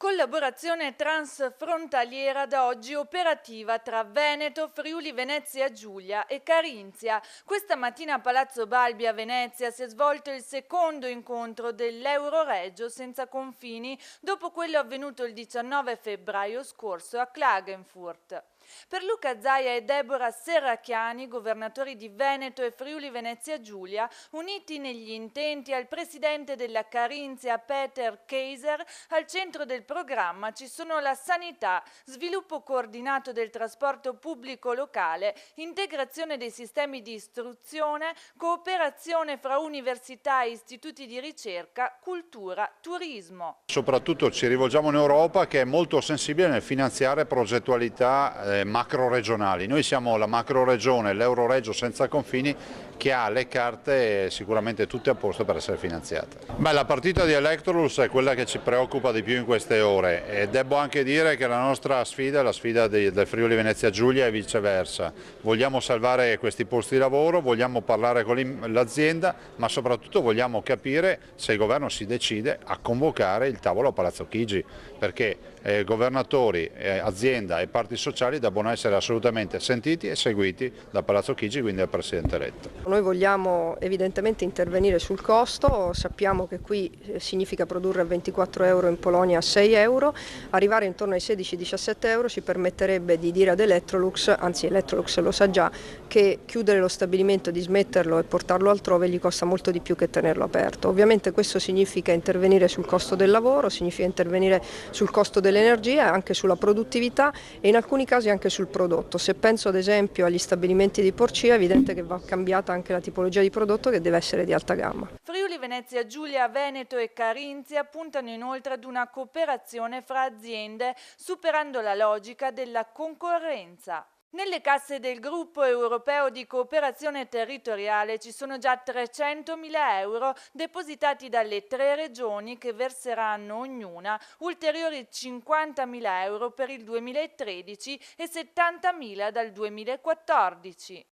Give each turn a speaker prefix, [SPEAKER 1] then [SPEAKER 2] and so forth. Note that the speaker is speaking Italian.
[SPEAKER 1] Collaborazione transfrontaliera da oggi operativa tra Veneto, Friuli Venezia Giulia e Carinzia. Questa mattina a Palazzo Balbi a Venezia si è svolto il secondo incontro dell'Euroregio senza confini dopo quello avvenuto il 19 febbraio scorso a Klagenfurt. Per Luca Zaia e Deborah Serracchiani, governatori di Veneto e Friuli Venezia Giulia, uniti negli intenti al presidente della Carinzia Peter Kaiser, al centro del programma ci sono la sanità, sviluppo coordinato del trasporto pubblico locale, integrazione dei sistemi di istruzione, cooperazione fra università e istituti di ricerca, cultura, turismo.
[SPEAKER 2] Soprattutto ci rivolgiamo in Europa che è molto sensibile nel finanziare progettualità macro regionali. Noi siamo la macro regione, l'Euroregio senza confini, che ha le carte sicuramente tutte a posto per essere finanziata. La partita di Electrolux è quella che ci preoccupa di più in queste ore e devo anche dire che la nostra sfida è la sfida del Friuli Venezia Giulia e viceversa. Vogliamo salvare questi posti di lavoro, vogliamo parlare con l'azienda, ma soprattutto vogliamo capire se il governo si decide a convocare il tavolo a Palazzo Chigi, perché governatori, azienda e parti sociali devono essere assolutamente sentiti e seguiti da Palazzo Chigi, quindi dal Presidente eletto.
[SPEAKER 3] Noi vogliamo evidentemente intervenire sul costo, sappiamo che qui significa produrre a 24 euro, in Polonia a 6 euro, arrivare intorno ai 16-17 euro ci permetterebbe di dire ad Electrolux, anzi Electrolux lo sa già, che chiudere lo stabilimento, dismetterlo e portarlo altrove gli costa molto di più che tenerlo aperto. Ovviamente questo significa intervenire sul costo del lavoro, significa intervenire sul costo dell'energia, anche sulla produttività e in alcuni casi anche sul prodotto. Se penso ad esempio agli stabilimenti di Porcia è evidente che va cambiata anche la tipologia di prodotto che deve essere di alta gamma.
[SPEAKER 1] Friuli Venezia Giulia, Veneto e Carinzia puntano inoltre ad una cooperazione fra aziende, superando la logica della concorrenza. Nelle casse del gruppo europeo di cooperazione territoriale ci sono già 300.000 euro depositati dalle 3 regioni che verseranno ognuna ulteriori 50.000 euro per il 2013 e 70.000 dal 2014.